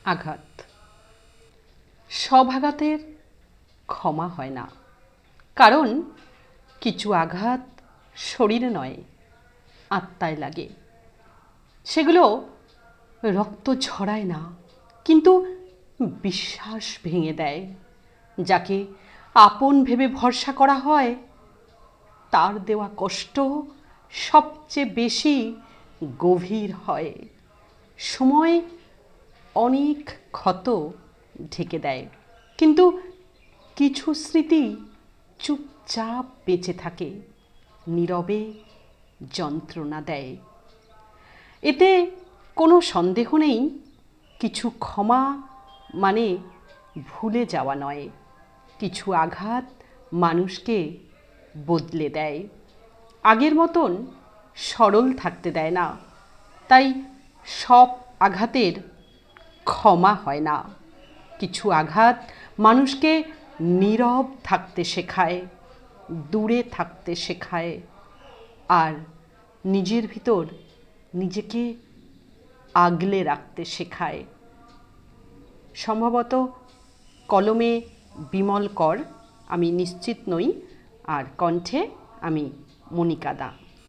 আঘাত। সব আঘাতের ক্ষমা হয় না, কারণ কিছু আঘাত শরীরে নয়, আত্মায় লাগে। সেগুলো রক্ত ঝরায় না, কিন্তু বিশ্বাস ভেঙে দেয়। যাকে আপন ভেবে ভরসা করা হয়, তার দেওয়া কষ্ট সবচেয়ে বেশি গভীর হয়। সময় অনেক ক্ষত ঢেকে দেয়, কিন্তু কিছু স্মৃতি চুপচাপ বেঁচে থাকে, নীরবে যন্ত্রণা দেয়। এতে কোনো সন্দেহ নেই, কিছু ক্ষমা মানে ভুলে যাওয়া নয়। কিছু আঘাত মানুষকে বদলে দেয়, আগের মতন সরল থাকতে দেয় না। তাই সব আঘাতের ক্ষমা হয় না। কিছু আঘাত মানুষকে নীরব থাকতে শেখায়, দূরে থাকতে শেখায়, আর নিজের ভিতর নিজেকে আগলে রাখতে শেখায়। সম্ভবত কলমে বিমল কর, আমি নিশ্চিত নই, আর কণ্ঠে আমি মনিকা দা।